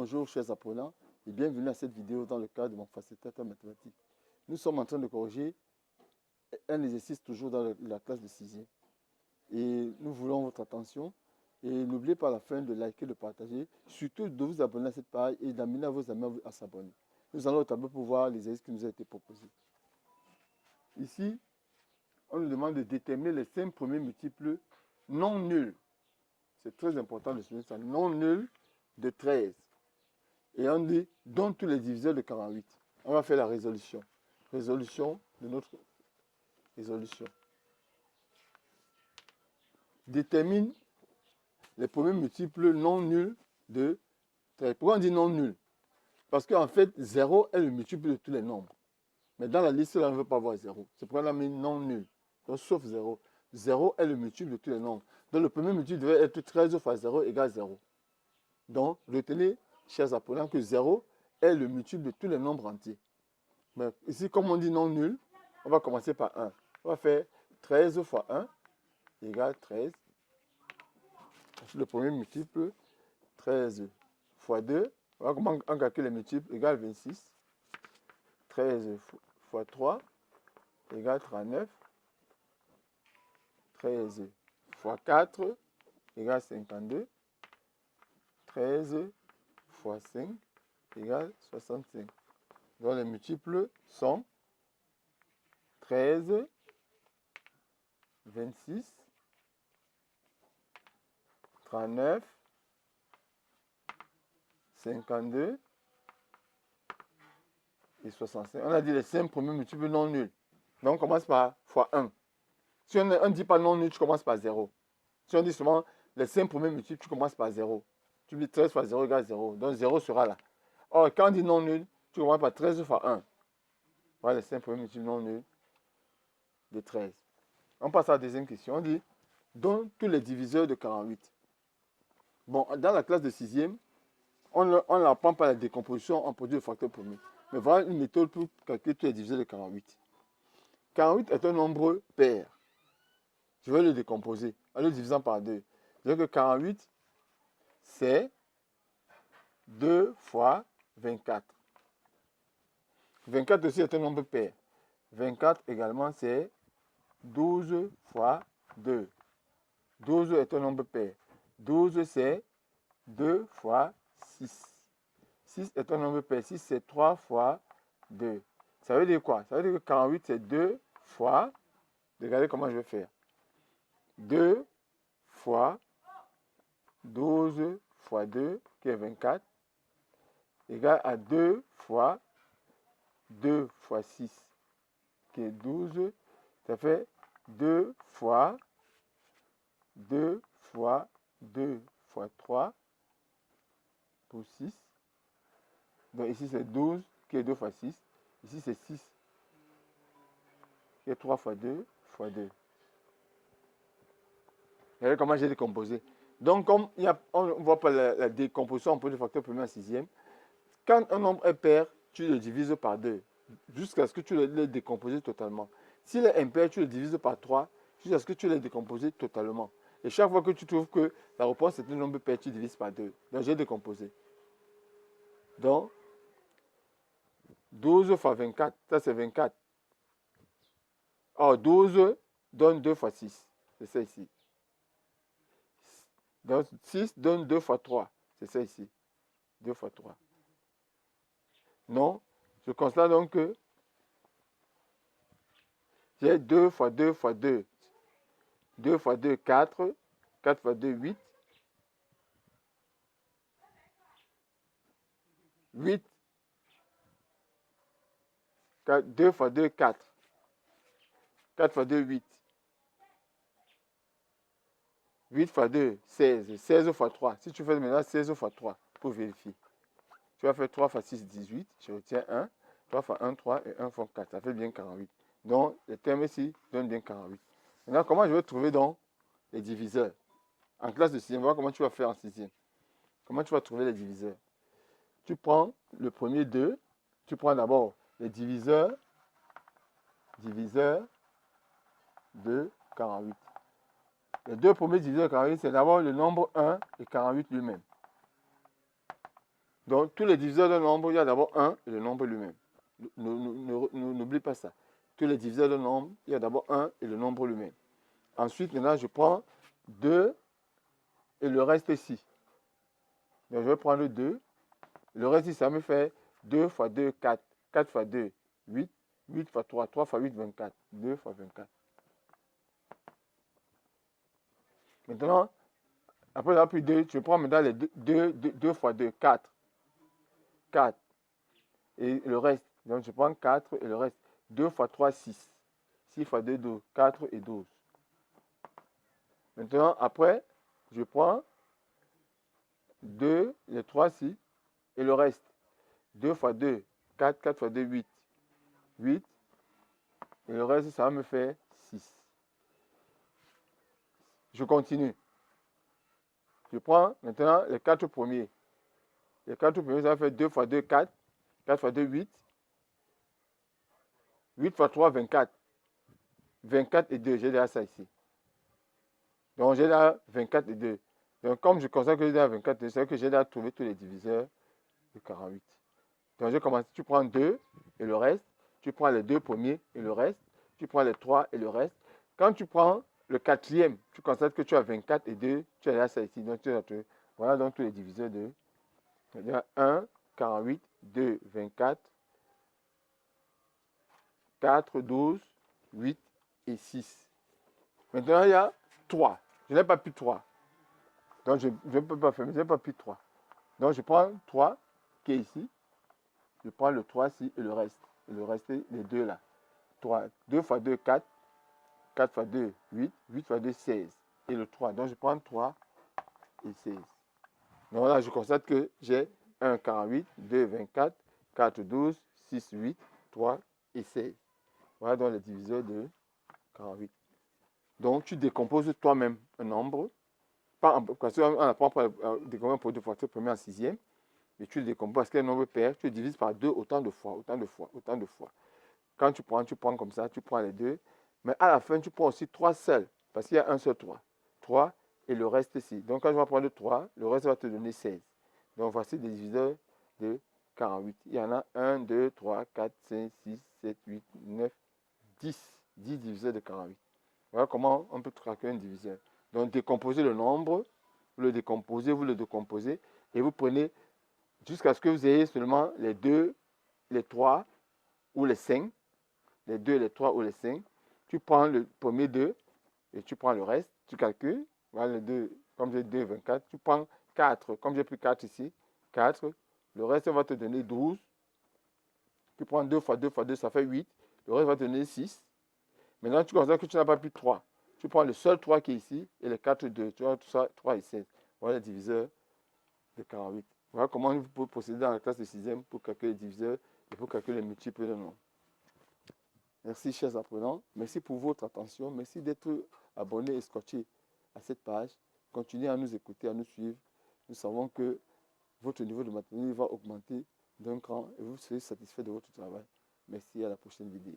Bonjour chers apprenants et bienvenue à cette vidéo dans le cadre de mon facilitateur mathématique. Nous sommes en train de corriger un exercice toujours dans la classe de 6e. Et nous voulons votre attention. Et n'oubliez pas à la fin de liker, de partager, surtout de vous abonner à cette page et d'amener à vos amis à s'abonner. Nous allons au tableau pour voir les exercices qui nous ont été proposés. Ici, on nous demande de déterminer les 5 premiers multiples non nuls. C'est très important de souligner ça. Non nuls de 13. Et on dit, donne tous les diviseurs de 48. On va faire la résolution. Résolution de notre résolution. Détermine les premiers multiples non nuls de 13. Pourquoi on dit non nul? Parce qu'en fait, 0 est le multiple de tous les nombres. Mais dans la liste, là, on ne veut pas voir 0. C'est pourquoi on a mis non nul. Donc, sauf 0. 0 est le multiple de tous les nombres. Donc, le premier multiple devait être 13 fois 0 égale 0. Donc, retenez, chers apprenants, que 0 est le multiple de tous les nombres entiers. Mais ici, comme on dit non nul, on va commencer par 1. On va faire 13 fois 1 égale 13. Le premier multiple, 13 fois 2. Voilà comment on calcule les multiples, égale 26. 13 fois 3 égale 39. 13 fois 4 égale 52. 13 fois 5 égale 65. Donc les multiples sont 13, 26, 39, 52 et 65. On a dit les 5 premiers multiples non nuls. Donc on commence par fois 1. Si on ne dit pas non nul, tu commences par 0. Si on dit seulement les 5 premiers multiples, tu commences par 0. Tu dis 13 fois 0 égale 0. Donc 0 sera là. Or, quand on dit non nul, tu commences par 13 fois 1. Voilà les 5 premiers multiples non nuls de 13. On passe à la deuxième question. On dit, donne tous les diviseurs de 48. Bon, dans la classe de 6e, on n'apprend pas la décomposition en produit de facteurs premiers. Mais voilà une méthode pour calculer tous les diviseurs de 48. 48 est un nombre pair. Je vais le décomposer en le divisant par 2. Je veux que 48, c'est 2 fois 24. 24 aussi est un nombre pair. 24 également, c'est 12 fois 2. 12 est un nombre pair. 12, c'est 2 fois 6. 6 est un nombre pair. 6, c'est 3 fois 2. Ça veut dire quoi? Ça veut dire que 48, c'est 2 fois... Regardez comment je vais faire. 2 fois 12 fois 2, qui est 24, égale à 2 fois 2 fois 6, qui est 12. Ça fait 2 fois 2 fois 2 fois 3 pour 6. Donc ici c'est 12 qui est 2 fois 6. Ici c'est 6 qui est 3 fois 2 fois 2. Regardez comment j'ai décomposé. Donc comme on ne voit pas la décomposition en produit de facteurs premiers en 6e, quand un nombre est pair, tu le divises par 2 jusqu'à ce que tu l'aies décomposé totalement. S'il est impair, tu le divises par 3 jusqu'à ce que tu l'aies décomposé totalement. Et chaque fois que tu trouves que la réponse est un nombre pair, tu divises par 2. Donc j'ai décomposé. Donc 12 fois 24, ça c'est 24. Or 12 donne 2 fois 6. C'est ça ici. Donc 6 donne 2 fois 3. C'est ça ici. 2 fois 3. Non, je constate donc que j'ai 2 fois 2 fois 2. 2 fois 2, 4. 4 fois 2, 8. 8. 2 fois 2, 4. 4 fois 2, 8. 8 fois 2, 16. 16 fois 3. Si tu fais maintenant 16 fois 3 pour vérifier. Tu vas faire 3 fois 6, 18. Je retiens 1. 3 fois 1, 3 et 1 fois 4. Ça fait bien 48. Donc, le terme ici donne bien 48. Maintenant, comment je vais trouver donc les diviseurs? En classe de 6e, voilà comment tu vas faire en 6e. Comment tu vas trouver les diviseurs? Tu prends le premier 2. Tu prends d'abord les diviseurs de 48. Les deux premiers diviseurs de 48, c'est d'abord le nombre 1 et 48 lui-même. Donc, tous les diviseurs d'un nombre, il y a d'abord 1 et le nombre lui-même. N'oublie pas ça. Tous les diviseurs d'un nombre, il y a d'abord 1 et le nombre lui-même. Ensuite, maintenant, je prends 2 et le reste ici. Donc, je vais prendre 2. Le reste ici, ça me fait 2 fois 2, 4. 4 fois 2, 8. 8 fois 3, 3 fois 8, 24. 2 fois 24. Maintenant, après avoir pris 2, je prends maintenant les 2 fois 2, 4. 4. Et le reste. Donc, je prends 4 et le reste. 2 fois 3, 6. 6 fois 2, 12. 4 et 12. Maintenant, après, je prends 2, les 3 ici, et le reste. 2 fois 2, 4, 4 fois 2, 8. 8, et le reste, ça va me faire 6. Je continue. Je prends maintenant les 4 premiers. Les 4 premiers, ça va faire 2 fois 2, 4. 4 fois 2, 8. 8 fois 3, 24. 24 et 2, j'ai déjà ça ici. Donc, j'ai là 24 et 2. Donc, comme je constate que j'ai là 24 et 2, c'est que j'ai là trouvé tous les diviseurs de 48. Donc, je commence. Tu prends 2 et le reste. Tu prends les 2 premiers et le reste. Tu prends les 3 et le reste. Quand tu prends le quatrième, tu constates que tu as 24 et 2. Tu as là ça ici. Donc, tu as trouvé. Voilà donc tous les diviseurs de 1, 48, 2, 24, 4, 12, 8 et 6. Maintenant, il y a 3. Je n'ai pas plus 3. Donc, je ne peux pas faire, mais je n'ai pas plus 3. Donc, je prends 3 qui est ici. Je prends le 3 ici et le reste. Et le reste, les deux là. 3. 2 fois 2, 4. 4 fois 2, 8. 8 fois 2, 16. Et le 3. Donc, je prends 3 et 16. Donc là, je constate que j'ai 1, 48, 2, 24, 4, 12, 6, 8, 3 et 16. Voilà donc les diviseurs de 48. Donc, tu décomposes toi-même un nombre. Parce qu'on apprend à décomposer un produit de facteur premier en sixième. Mais tu le décomposes parce qu'un nombre pair, tu le divises par 2 autant de fois, autant de fois, autant de fois. Quand tu prends comme ça, tu prends les deux. Mais à la fin, tu prends aussi 3 seuls. Parce qu'il y a un seul 3. 3 et le reste ici. Donc, quand je vais prendre 3, le reste va te donner 16. Donc, voici des diviseurs de 48. Il y en a 1, 2, 3, 4, 5, 6, 7, 8, 9, 10. 10 diviseurs de 48. Voilà comment on peut traquer un diviseur. Donc, décomposez le nombre. Vous le décomposez. Et vous prenez jusqu'à ce que vous ayez seulement les 2, les 3 ou les 5. Les 2, les 3 ou les 5. Tu prends le premier 2 et tu prends le reste. Tu calcules. Voilà le 2, comme j'ai 2, 24. Tu prends 4, comme j'ai pris 4 ici. 4. Le reste va te donner 12. Tu prends 2 fois 2 fois 2, ça fait 8. Le reste va te donner 6. Maintenant, tu considères que tu n'as pas plus 3. Tu prends le seul 3 qui est ici et le 4, 2. Tu vois tout ça, 3 et 16. Voilà le diviseur de 48. Voilà comment vous pouvez procéder dans la classe de 6e pour calculer les diviseurs et pour calculer les multiples de nombres. Merci, chers apprenants. Merci pour votre attention. Merci d'être abonnés et scotchés à cette page. Continuez à nous écouter, à nous suivre. Nous savons que votre niveau de mathématiques va augmenter d'un cran et vous serez satisfait de votre travail. Merci, à la prochaine vidéo.